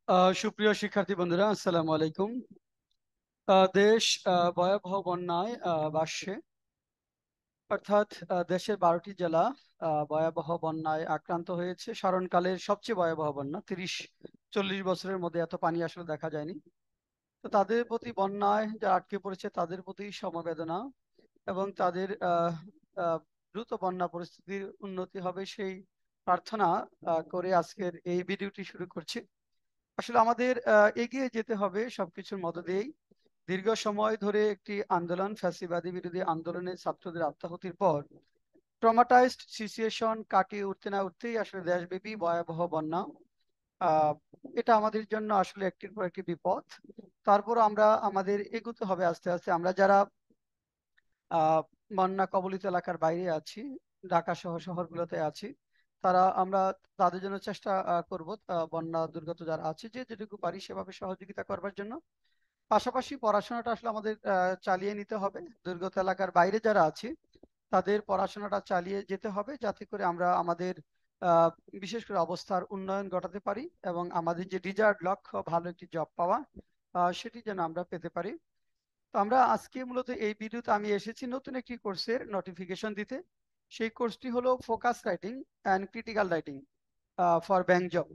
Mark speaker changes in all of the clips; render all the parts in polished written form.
Speaker 1: সুপ্রিয় শিক্ষার্থী বন্ধুরা, আসসালামু আলাইকুম। দেশ ভয়াবহ বন্যায় ভাসছে। অর্থাৎ দেশের 12টি জেলা ভয়াবহ বন্যায় আক্রান্ত হয়েছে। স্মরণকালের সবচেয়ে ভয়াবহ বন্যা, 30-40 বছরের মধ্যে এত পানি আসলে দেখা যায়নি। তো তাদের প্রতি, বন্যায় যারা আটকে পড়েছে তাদের প্রতি সমবেদনা এবং তাদের দ্রুত বন্যা পরিস্থিতির উন্নতি হবে সেই প্রার্থনা করে আজকের এই ভিডিওটি শুরু করছি। আসলে আমাদের এগিয়ে যেতে হবে সবকিছুর মধ্য দিয়েই। দীর্ঘ সময় ধরে একটি আন্দোলন, ফ্যাসিবাদী বিরোধী আন্দোলনে ছাত্রদের আত্মাহুতির পর ট্রমাটাইজড সিচুয়েশন কাটিয়ে উঠতে না উঠতেই আসলে দেশব্যাপী ভয়াবহ বন্যা। আহ এটা আমাদের জন্য আসলে একটির পর একটি বিপদ। তারপর আমরা আমাদের এগোতে হবে আস্তে আস্তে। আমরা যারা আহ বন্যা কবলিত এলাকার বাইরে আছি, ঢাকা সহ শহরগুলোতে আছি, আমরা তাদের জন্য চেষ্টা করব, বন্যা দুর্গত যারা আছে যে যেটুকু পারি সেভাবে সহযোগিতা করবার জন্য। পাশাপাশি পড়াশোনাটা আসলে আমাদের চালিয়ে নিতে হবে। দুর্গত এলাকার বাইরে যারা আছি তাদের পড়াশোনাটা চালিয়ে যেতে হবে, যাতে করে আমরা আমাদের আহ, বিশেষ করে অবস্থার উন্নয়ন ঘটাতে পারি এবং আমাদের যে ডিজায়ার্ড লক্ষ্য, ভালো একটি জব পাওয়া, সেটি যেন আমরা পেতে পারি। তো আমরা আজকে মূলত এই ভিডিওতে আমি এসেছি নতুন একটি কোর্সের নোটিফিকেশন দিতে। সেই কোর্সটি হলো focus writing and critical writing for bank job.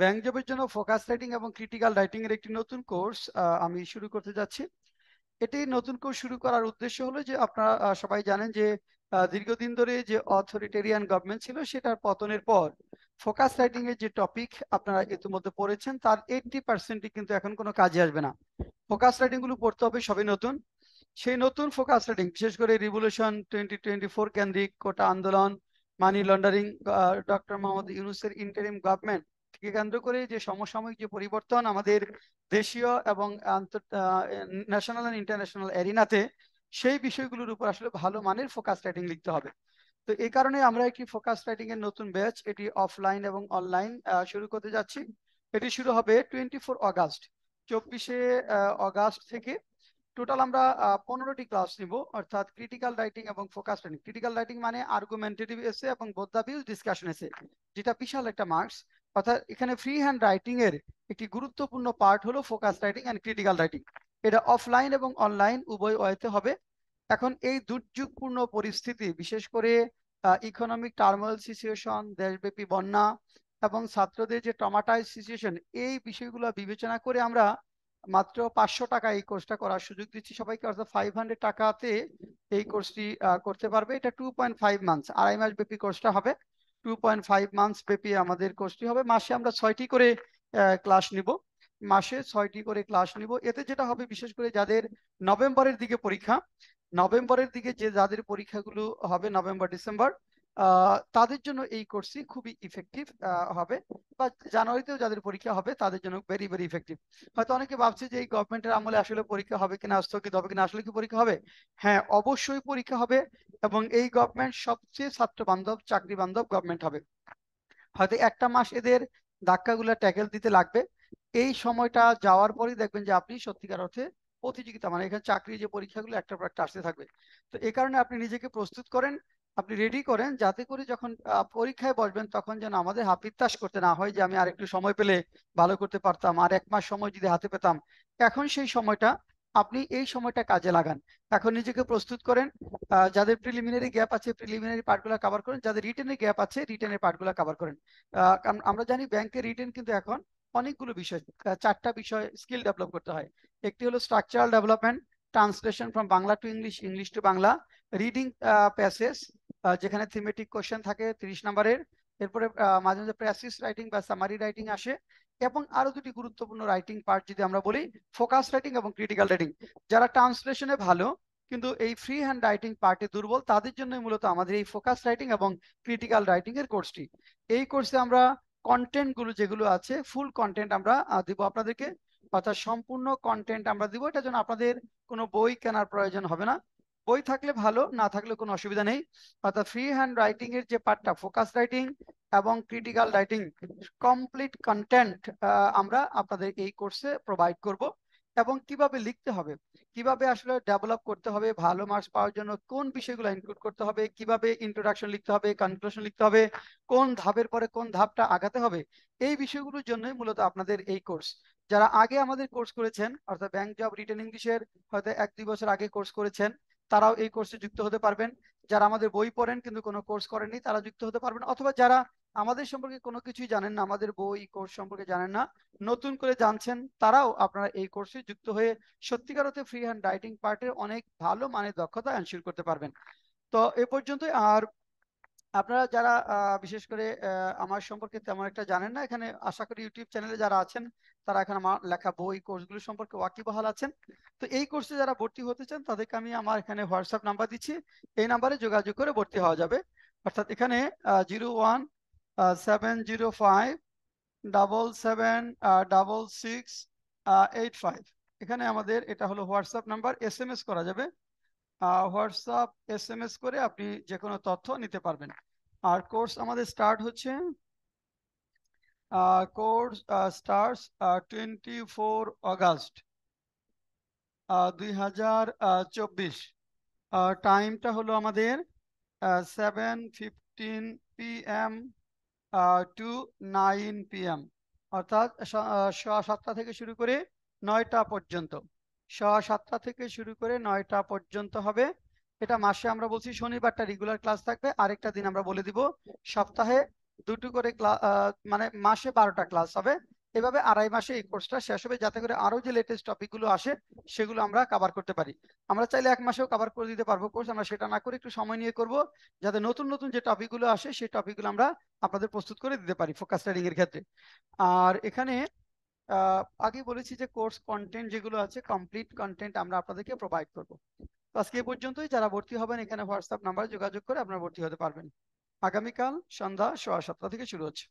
Speaker 1: Bank জবের জন্য ফোকাস রাইটিং এবং ক্রিটিক্যাল রাইটিং এর একটি নতুন কোর্স আমি শুরু করতে যাচ্ছি। এটি নতুন কোর্স শুরু করার উদ্দেশ্য হলো যে আপনারা সবাই জানেন যে দীর্ঘদিন ধরে যে অথরিটেরিয়ান গভর্নমেন্ট ছিল সেটার পতনের পর ফোকাস রাইটিং এর যে টপিক আপনারা ইতিমধ্যে পড়েছেন তার 80% কিন্তু এখন কোনো কাজে আসবে না। ফোকাস রাইটিং গুলো পড়তে হবে সবই নতুন। সেই নতুন ফোকাস রাইটিং, বিশেষ করে রিভলিউশন 2024 কেন্দ্রিক কোটা আন্দোলন, মানি লন্ডারিং, ডক্টর মোহাম্মদ ইউনূসের ইন্টারিম গভর্নমেন্ট থেকে কেন্দ্র করে যে সমসাময়িক যে পরিবর্তন আমাদের দেশীয় এবং ন্যাশনাল এন্ড ইন্টারন্যাশনাল এরিনাতে, সেই বিষয়গুলোর উপর আসলে ভালো মানের ফোকাস রাইটিং লিখতে হবে। তো এই কারণে আমরা একটি ফোকাস রাইটিং এর নতুন ব্যাচ, এটি অফলাইন এবং অনলাইন শুরু করতে যাচ্ছি। এটি শুরু হবে 24 আগস্ট, 24 আগস্ট থেকে। টোটাল আমরা 15টি ক্লাস নিব, অর্থাৎ ক্রিটিক্যাল রাইটিং এবং ফোকাস রাইটিং। ক্রিটিক্যাল রাইটিং মানে আর্গুমেন্টেটিভ এসে এবং বোধাবিউজ ডিসকাশন এসে, যেটা বিশাল একটা মার্কস। অর্থাৎ এখানে ফ্রি হ্যান্ড রাইটিং এর একটি গুরুত্বপূর্ণ পার্ট হলো focus writing and critical writing. এটা অফলাইন এবং অনলাইন উভয় ওয়েতে হবে। এখন এই দুর্যোগপূর্ণ পরিস্থিতি, বিশেষ করে ইকোনমিক টার্মোয়েল সিচুয়েশন, দেশব্যাপী বন্যা এবং ছাত্রদের যে ট্রমাটাইজ সিচুয়েশন, এই বিষয়গুলো বিবেচনা করে আমরা মাত্র 500 টাকা এই কোর্সটা করার সুযোগ দিচ্ছি সবাইকে। অর্থাৎ 500 টাকাতে এই কোর্সটি করতে পারবে। এটা 2.5 মান্থস, 2.5 মাস ব্যাপী কোর্সটা হবে। 2.5 মান্থস ব্যাপী আমাদের কোর্সটি হবে। মাসে আমরা 6টি করে ক্লাস নিব। মাসে 6টি করে ক্লাস নিব। এতে যেটা হবে, বিশেষ করে যাদের নভেম্বরের দিকে পরীক্ষা, নভেম্বরের দিকে যে যাদের পরীক্ষাগুলো হবে নভেম্বর ডিসেম্বর, তাদের জন্য এই কোর্সটি খুবই ইফেক্টিভ হবে। বা জানুয়ারিতেও যাদের পরীক্ষা হবে তাদের জন্য ভেরি ভেরি ইফেক্টিভ। হয়তো অনেকে ভাবছে যে এই গভর্নমেন্টের আমলে আসলে পরীক্ষা হবে কিনা, স্থগিত হবে কিনা। আসলে কি পরীক্ষা হবে? হ্যাঁ, অবশ্যই পরীক্ষা হবে। এবং এই গভর্নমেন্ট সবচেয়ে ছাত্র বান্ধব, চাকরি বান্ধব গভর্নমেন্ট হবে। হয়তো একটা মাস এদের ধাক্কাগুলো ট্যাকেল দিতে লাগবে। এই সময়টা যাওয়ার পরেই দেখবেন যে আপনি সত্যিকার অর্থে প্রতিযোগিতা, মানে এখানে চাকরির যে পরীক্ষাগুলো একটার পর একটা আসতে থাকবে। তো এই কারণে আপনি নিজেকে প্রস্তুত করেন, আপনি রেডি করেন, যাতে করে যখন পরীক্ষায় বসবেন তখন যেন আমাদের হাপিত্তাশ করতে না হয় যে আমি আর একটু সময় পেলে ভালো করতে পারতাম, আর 1 মাস সময় যদি হাতে পেতাম। এখন সেই সময়টা, আপনি এই সময়টা কাজে লাগান। এখন নিজেকে প্রস্তুত করেন। যাদের প্রিলিমিনারি গ্যাপ আছে প্রিলিমিনারি পার্টগুলো কভার করেন, যাদের রিটেনের গ্যাপ আছে রিটেনের পার্টগুলো কভার করেন। কারণ আমরা জানি ব্যাংকের রিটেন কিন্তু এখন অনেকগুলো বিষয়, 4টা বিষয় স্কিল ডেভেলপ করতে হয়। একটি হলো structural development, translation from Bangla to English, English to Bangla, reading passage, যেখানে থিমেটিক কোশ্চেন থাকে 30 নম্বরের। এরপরে মাঝে মাঝে প্যাসিজ রাইটিং বা সামারি রাইটিং আসে। এবং আরো দুটি গুরুত্বপূর্ণ রাইটিং পার্ট যদি আমরা বলি, ফোকাস রাইটিং এবং ক্রিটিক্যাল রাইটিং। যারা ট্রান্সলেশনে ভালো কিন্তু এই ফ্রি হ্যান্ড রাইটিং পার্টে দুর্বল, তাদের জন্য মূলত আমাদের এই ফোকাস রাইটিং এবং ক্রিটিক্যাল রাইটিং এর কোর্সটি। এই কোর্সে আমরা কন্টেন্ট গুলো যেগুলো আছে, ফুল কন্টেন্ট আমরা দিব আপনাদেরকে। অর্থাৎ সম্পূর্ণ কন্টেন্ট আমরা দিব। এটা যেন আপনাদের কোনো বই কেনার প্রয়োজন হবে না। বই থাকলে ভালো, না থাকলে কোনো অসুবিধা নেই। অর্থাৎ ফ্রি হ্যান্ড রাইটিং এর যে পার্টটা, ফোকাস রাইটিং এবং ক্রিটিক্যাল রাইটিং, কমপ্লিট কন্টেন্ট আমরা আপনাদের এই কোর্সে প্রোভাইড করব। এবং কিভাবে লিখতে হবে, কিভাবে আসলে ডেভেলপ করতে হবে, ভালো মার্কস পাওয়ার জন্য কোন বিষয়গুলো ইনক্লুড করতে হবে, কিভাবে ইন্ট্রোডাকশন লিখতে হবে, কনক্লুশন লিখতে হবে, কোন ধাপের পরে কোন ধাপটা আগাতে হবে, এই বিষয়গুলোর জন্যই মূলত আপনাদের এই কোর্স। যারা আগে আমাদের কোর্স করেছেন, অর্থাৎ ব্যাংক জব রিটেন ইংলিশের হয়তো 1-2 বছর আগে কোর্স করেছেন, তারাও এই কোর্সে যুক্ত হতে পারবেন। যারা আমাদের বই পড়েন কিন্তু কোনো কোর্স করেননি, তারা যুক্ত হতে পারবেন। অথবা যারা আমাদের সম্পর্কে কোনো কিছুই জানেন না, আমাদের বই কোর্স সম্পর্কে জানেন না, নতুন করে জানছেন, তারাও আপনারা এই কোর্সে যুক্ত হয়ে সত্যিকার অর্থে ফ্রি হ্যান্ড রাইটিং পার্টের অনেক ভালো মানের দক্ষতা এনশিওর করতে পারবেন। তো এ পর্যন্তই। আর আপনারা যারা বিশেষ করে আমার সম্পর্কে তেমন একটা জানেন না, এখানে আশা করি ইউটিউব চ্যানেলে যারা আছেন তারা এখন আমার লেখা বই কোর্সগুলো সম্পর্কে ওয়াকিবহাল আছেন। তো এই কোর্সে যারা ভর্তি হতে চান তাদেরকে আমি আমার এখানে হোয়াটসঅ্যাপ নাম্বার দিচ্ছি, এই নাম্বারে যোগাযোগ করে ভর্তি হওয়া যাবে। অর্থাৎ এখানে 01-705-776685, এখানে আমাদের এটা হলো হোয়াটসঅ্যাপ নাম্বার। SMS করা যাবে, হোয়াটসঅ্যাপ SMS করে আপনি যে কোনো তথ্য নিতে পারবেন। আর কোর্স আমাদের স্টার্ট হচ্ছে, কোর্স স্টার্টস 24 আগস্ট 2024। টাইমটা হলো আমাদের 7:15 PM টু 9 PM, অর্থাৎ 7:30 থেকে শুরু করে 9টা পর্যন্ত। 7:30 থেকে শুরু করে 9টা পর্যন্ত হবে। এটা মাসে আমরা বলছি শনিবারটা রেগুলার ক্লাস থাকবে, আরেকটা দিন আমরা বলে দিব সপ্তাহে দুটো করে ক্লাস, মানে মাসে 12টা ক্লাস হবে। এভাবে 2.5 মাসে এই কোর্সটা শেষ হবে, যাতে করে আরো যে লেটেস্ট টপিকগুলো আসে সেগুলো আমরা কভার করতে পারি। আমরা চাইলে 1 মাসেও কভার করে দিতে পারবো কোর্স, আমরা সেটা না করে একটু সময় নিয়ে করব, যাতে নতুন নতুন যে টপিকগুলো আসে সেই টপিকগুলো আমরা আপনাদের প্রস্তুত করে দিতে পারি ফোকাস রিডিং এর ক্ষেত্রে। আর এখানে আগে বলেছি যে কোর্স কন্টেন্ট যেগুলো আছে, কমপ্লিট কন্টেন্ট আমরা আপনাদেরকে প্রোভাইড করব। তো আজকে এই পর্যন্তই। যারা ভর্তি হবেন এখানে হোয়াটসঅ্যাপ নাম্বারে যোগাযোগ করে আপনারা ভর্তি হতে পারবেন। আগামীকাল সন্ধ্যা 7:15 থেকে শুরু হচ্ছে।